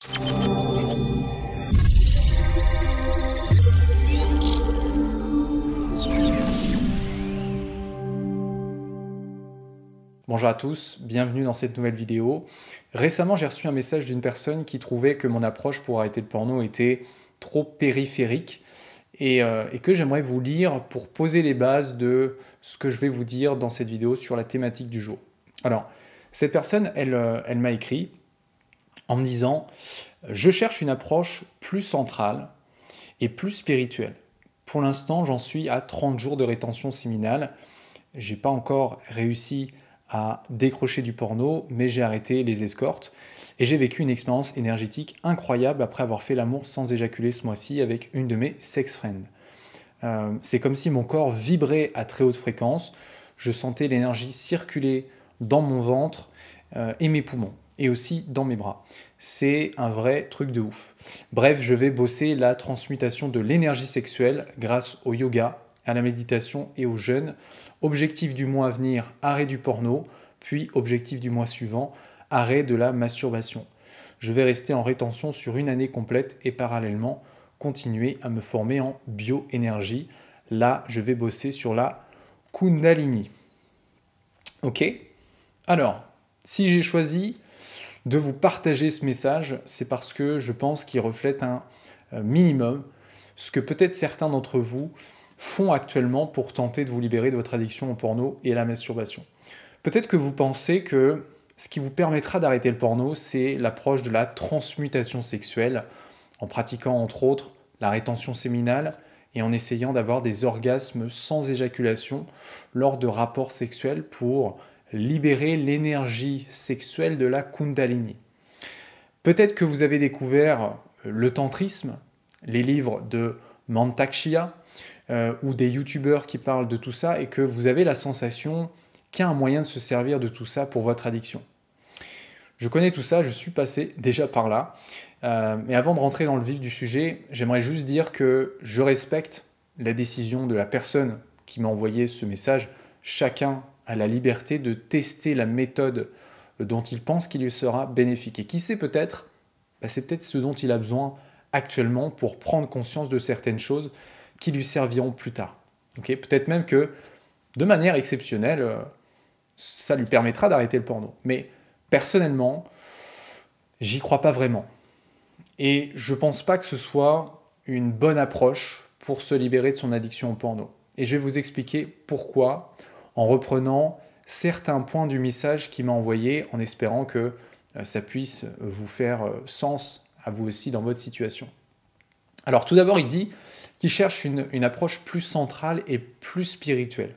Bonjour à tous, bienvenue dans cette nouvelle vidéo. Récemment, j'ai reçu un message d'une personne qui trouvait que mon approche pour arrêter le porno était trop périphérique et que j'aimerais vous lire pour poser les bases de ce que je vais vous dire dans cette vidéo sur la thématique du jour. Alors, cette personne, elle m'a écrit en me disant « Je cherche une approche plus centrale et plus spirituelle. Pour l'instant, j'en suis à 30 jours de rétention séminale. J'ai pas encore réussi à décrocher du porno, mais j'ai arrêté les escortes et j'ai vécu une expérience énergétique incroyable après avoir fait l'amour sans éjaculer ce mois-ci avec une de mes sex friends. C'est comme si mon corps vibrait à très haute fréquence, je sentais l'énergie circuler dans mon ventre et mes poumons, et aussi dans mes bras. C'est un vrai truc de ouf. Bref, je vais bosser la transmutation de l'énergie sexuelle grâce au yoga, à la méditation et au jeûne. Objectif du mois à venir, arrêt du porno, puis objectif du mois suivant, arrêt de la masturbation. Je vais rester en rétention sur une année complète et parallèlement continuer à me former en bioénergie. Là, je vais bosser sur la Kundalini. Ok? Alors, si j'ai choisi de vous partager ce message, c'est parce que je pense qu'il reflète un minimum ce que peut-être certains d'entre vous font actuellement pour tenter de vous libérer de votre addiction au porno et à la masturbation. Peut-être que vous pensez que ce qui vous permettra d'arrêter le porno, c'est l'approche de la transmutation sexuelle, en pratiquant entre autres la rétention séminale et en essayant d'avoir des orgasmes sans éjaculation lors de rapports sexuels pour libérer l'énergie sexuelle de la Kundalini. Peut-être que vous avez découvert le tantrisme, les livres de Mantak Chia, ou des youtubeurs qui parlent de tout ça et que vous avez la sensation qu'il y a un moyen de se servir de tout ça pour votre addiction. Je connais tout ça, je suis passé déjà par là. Mais avant de rentrer dans le vif du sujet, j'aimerais juste dire que je respecte la décision de la personne qui m'a envoyé ce message. Chacun a la liberté de tester la méthode dont il pense qu'il lui sera bénéfique. Et qui sait peut-être, c'est peut-être ce dont il a besoin actuellement pour prendre conscience de certaines choses qui lui serviront plus tard. Okay, peut-être même que, de manière exceptionnelle, ça lui permettra d'arrêter le porno. Mais personnellement, j'y crois pas vraiment. Et je pense pas que ce soit une bonne approche pour se libérer de son addiction au porno. Et je vais vous expliquer pourquoi, en reprenant certains points du message qu'il m'a envoyé, en espérant que ça puisse vous faire sens à vous aussi dans votre situation. Alors tout d'abord, il dit qu'il cherche une approche plus centrale et plus spirituelle.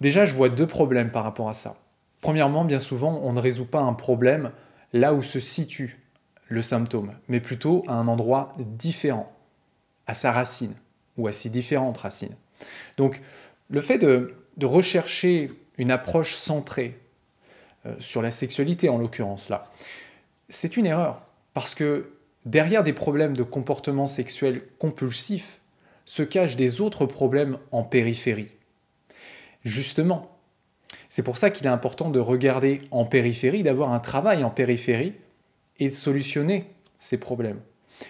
Déjà, je vois deux problèmes par rapport à ça. Premièrement, bien souvent, on ne résout pas un problème là où se situe le symptôme, mais plutôt à un endroit différent, à sa racine, ou à ses différentes racines. Donc, le fait de rechercher une approche centrée sur la sexualité, en l'occurrence là, c'est une erreur, parce que derrière des problèmes de comportement sexuel compulsif, se cachent des autres problèmes en périphérie. Justement, c'est pour ça qu'il est important de regarder en périphérie, d'avoir un travail en périphérie et de solutionner ces problèmes.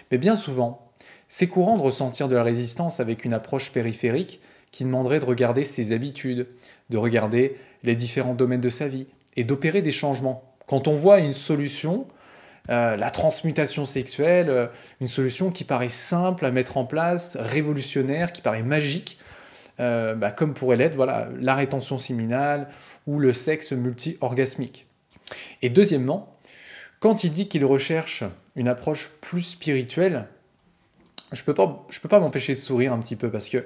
Mais bien souvent, c'est courant de ressentir de la résistance avec une approche périphérique qui demanderait de regarder ses habitudes, de regarder les différents domaines de sa vie et d'opérer des changements. Quand on voit une solution, la transmutation sexuelle, une solution qui paraît simple à mettre en place, révolutionnaire, qui paraît magique, comme pourrait l'être la rétention séminale ou le sexe multi-orgasmique. Et deuxièmement, quand il dit qu'il recherche une approche plus spirituelle, je peux pas m'empêcher de sourire un petit peu parce que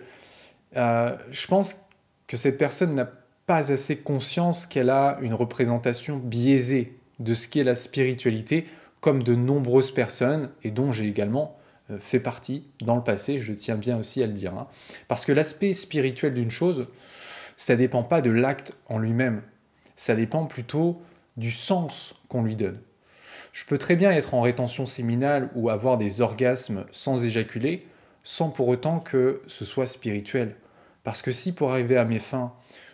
je pense que cette personne n'a pas assez conscience qu'elle a une représentation biaisée de ce qu'est la spiritualité, comme de nombreuses personnes, et dont j'ai également fait partie dans le passé, je tiens bien aussi à le dire. Parce que l'aspect spirituel d'une chose, ça ne dépend pas de l'acte en lui-même, ça dépend plutôt du sens qu'on lui donne. Je peux très bien être en rétention séminale ou avoir des orgasmes sans éjaculer, sans pour autant que ce soit spirituel. Parce que si pour arriver à mes fins,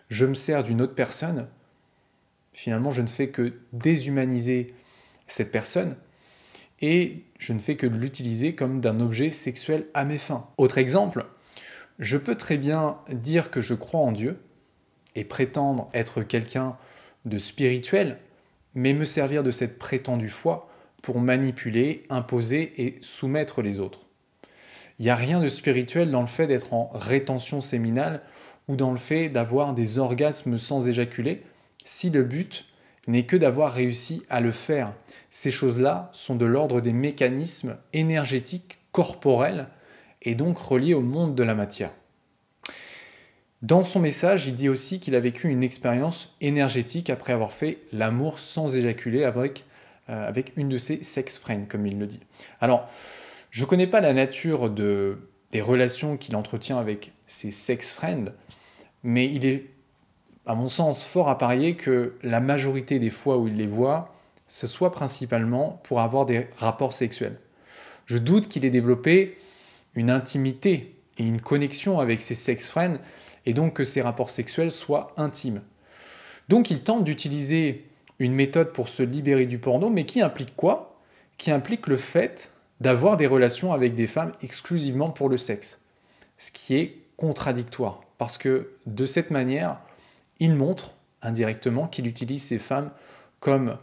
je me sers d'une autre personne, finalement je ne fais que déshumaniser cette personne et je ne fais que de l'utiliser comme d'un objet sexuel à mes fins. Autre exemple, je peux très bien dire que je crois en Dieu et prétendre être quelqu'un de spirituel, mais me servir de cette prétendue foi pour manipuler, imposer et soumettre les autres. Il n'y a rien de spirituel dans le fait d'être en rétention séminale ou dans le fait d'avoir des orgasmes sans éjaculer, si le but n'est que d'avoir réussi à le faire. Ces choses-là sont de l'ordre des mécanismes énergétiques corporels et donc reliés au monde de la matière. Dans son message, il dit aussi qu'il a vécu une expérience énergétique après avoir fait l'amour sans éjaculer avec une de ses sex friends, comme il le dit. Alors, je ne connais pas la nature des relations qu'il entretient avec ses sex friends, mais il est, à mon sens, fort à parier que la majorité des fois où il les voit, ce soit principalement pour avoir des rapports sexuels. Je doute qu'il ait développé une intimité et une connexion avec ses sex friends, et donc que ces rapports sexuels soient intimes. Donc il tente d'utiliser une méthode pour se libérer du porno, mais qui implique quoi? Qui implique le fait d'avoir des relations avec des femmes exclusivement pour le sexe. Ce qui est contradictoire, parce que de cette manière, il montre indirectement qu'il utilise ces femmes comme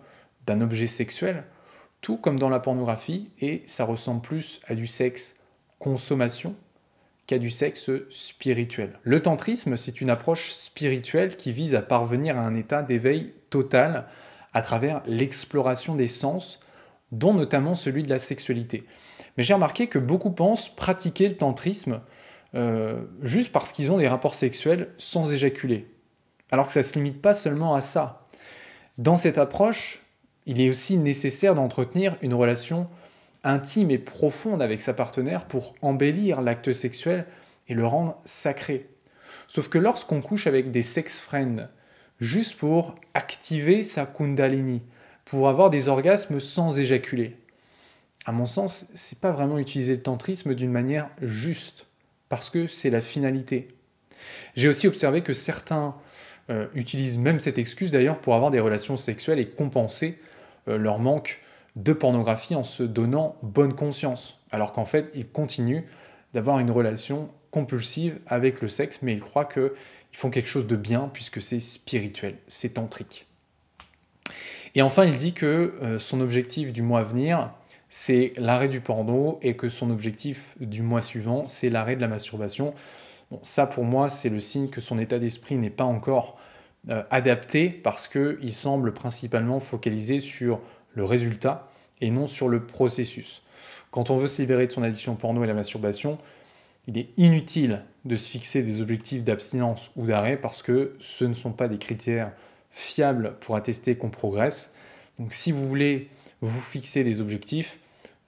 d'un objet sexuel, tout comme dans la pornographie, et ça ressemble plus à du sexe consommation qu'à du sexe spirituel. Le tantrisme, c'est une approche spirituelle qui vise à parvenir à un état d'éveil total à travers l'exploration des sens, dont notamment celui de la sexualité. Mais j'ai remarqué que beaucoup pensent pratiquer le tantrisme juste parce qu'ils ont des rapports sexuels sans éjaculer. Alors que ça ne se limite pas seulement à ça. Dans cette approche, il est aussi nécessaire d'entretenir une relation intime et profonde avec sa partenaire pour embellir l'acte sexuel et le rendre sacré. Sauf que lorsqu'on couche avec des sex friends, juste pour activer sa kundalini, pour avoir des orgasmes sans éjaculer, à mon sens, c'est pas vraiment utiliser le tantrisme d'une manière juste, parce que c'est la finalité. J'ai aussi observé que certains utilisent même cette excuse d'ailleurs pour avoir des relations sexuelles et compenser leur manque de pornographie en se donnant bonne conscience, alors qu'en fait, ils continuent d'avoir une relation compulsive avec le sexe, mais ils croient qu'ils font quelque chose de bien puisque c'est spirituel, c'est tantrique. Et enfin, il dit que son objectif du mois à venir, c'est l'arrêt du porno et que son objectif du mois suivant, c'est l'arrêt de la masturbation. Bon, ça, pour moi, c'est le signe que son état d'esprit n'est pas encore adapté parce qu'il semble principalement focalisé sur le résultat et non sur le processus. Quand on veut se libérer de son addiction au porno et à la masturbation, il est inutile de se fixer des objectifs d'abstinence ou d'arrêt parce que ce ne sont pas des critères fiables pour attester qu'on progresse. Donc si vous voulez vous fixer des objectifs,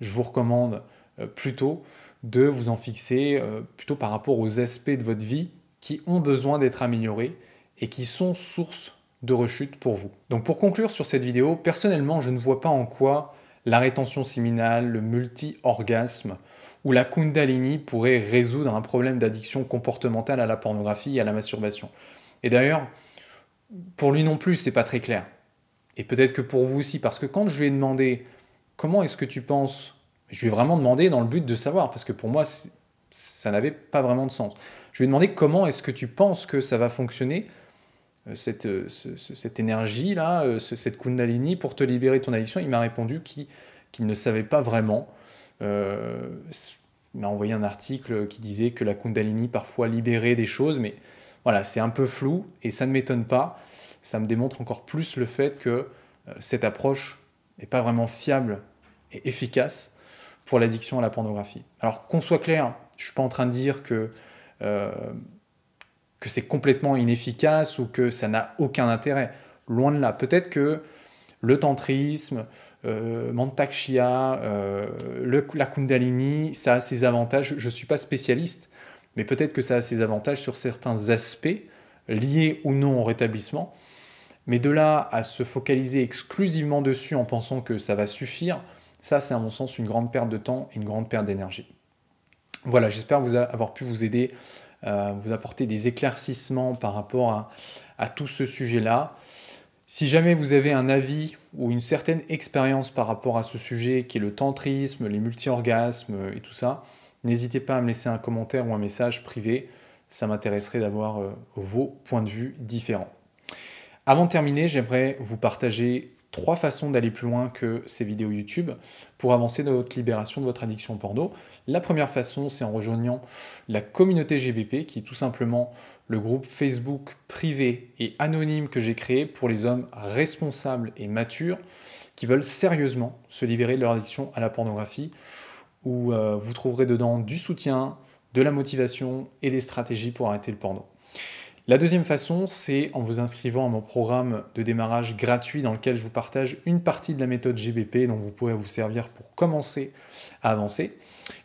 je vous recommande plutôt de vous en fixer plutôt par rapport aux aspects de votre vie qui ont besoin d'être améliorés et qui sont source de rechute pour vous. Donc pour conclure sur cette vidéo, personnellement, je ne vois pas en quoi la rétention séminale, le multi-orgasme ou la kundalini pourrait résoudre un problème d'addiction comportementale à la pornographie et à la masturbation. Et d'ailleurs, pour lui non plus, c'est pas très clair. Et peut-être que pour vous aussi, parce que quand je lui ai demandé comment est-ce que tu penses, je lui ai vraiment demandé dans le but de savoir, parce que pour moi, ça n'avait pas vraiment de sens. Je lui ai demandé comment est-ce que tu penses que ça va fonctionner, cette énergie-là, cette kundalini, pour te libérer de ton addiction. Il m'a répondu qu'il ne savait pas vraiment. Il m'a envoyé un article qui disait que la kundalini parfois libérait des choses, mais voilà, c'est un peu flou et ça ne m'étonne pas. Ça me démontre encore plus le fait que cette approche n'est pas vraiment fiable et efficace pour l'addiction à la pornographie. Alors qu'on soit clair, je ne suis pas en train de dire que c'est complètement inefficace ou que ça n'a aucun intérêt. Loin de là. Peut-être que le tantrisme, Mantak-Chia, la Kundalini, ça a ses avantages. Je ne suis pas spécialiste, mais peut-être que ça a ses avantages sur certains aspects, liés ou non au rétablissement. Mais de là à se focaliser exclusivement dessus en pensant que ça va suffire, ça c'est à mon sens une grande perte de temps et une grande perte d'énergie. Voilà, j'espère avoir pu vous aider, vous apporter des éclaircissements par rapport à tout ce sujet-là. Si jamais vous avez un avis ou une certaine expérience par rapport à ce sujet qui est le tantrisme, les multi-orgasmes et tout ça, n'hésitez pas à me laisser un commentaire ou un message privé. Ça m'intéresserait d'avoir vos points de vue différents. Avant de terminer, j'aimerais vous partager 3 façons d'aller plus loin que ces vidéos YouTube pour avancer dans votre libération de votre addiction au porno. La première façon, c'est en rejoignant la communauté GBP, qui est tout simplement le groupe Facebook privé et anonyme que j'ai créé pour les hommes responsables et matures qui veulent sérieusement se libérer de leur addiction à la pornographie, où vous trouverez dedans du soutien, de la motivation et des stratégies pour arrêter le porno. La deuxième façon, c'est en vous inscrivant à mon programme de démarrage gratuit dans lequel je vous partage une partie de la méthode GBP dont vous pourrez vous servir pour commencer à avancer.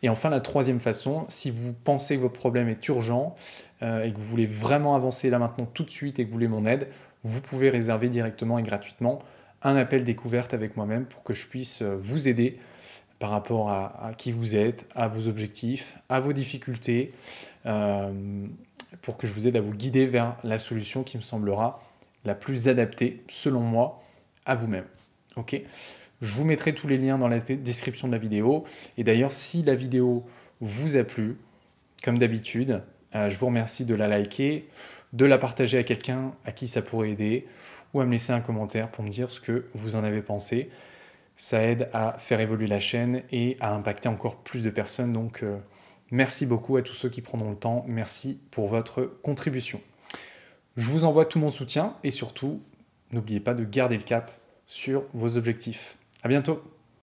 Et enfin, la troisième façon, si vous pensez que votre problème est urgent et que vous voulez vraiment avancer là maintenant tout de suite et que vous voulez mon aide, vous pouvez réserver directement et gratuitement un appel découverte avec moi-même pour que je puisse vous aider par rapport à qui vous êtes, à vos objectifs, à vos difficultés, pour que je vous aide à vous guider vers la solution qui me semblera la plus adaptée, selon moi, à vous-même. Ok ? Je vous mettrai tous les liens dans la description de la vidéo. Et d'ailleurs, si la vidéo vous a plu, comme d'habitude, je vous remercie de la liker, de la partager à quelqu'un à qui ça pourrait aider, ou à me laisser un commentaire pour me dire ce que vous en avez pensé. Ça aide à faire évoluer la chaîne et à impacter encore plus de personnes. Donc, merci beaucoup à tous ceux qui prendront le temps. Merci pour votre contribution. Je vous envoie tout mon soutien et surtout, n'oubliez pas de garder le cap sur vos objectifs. À bientôt.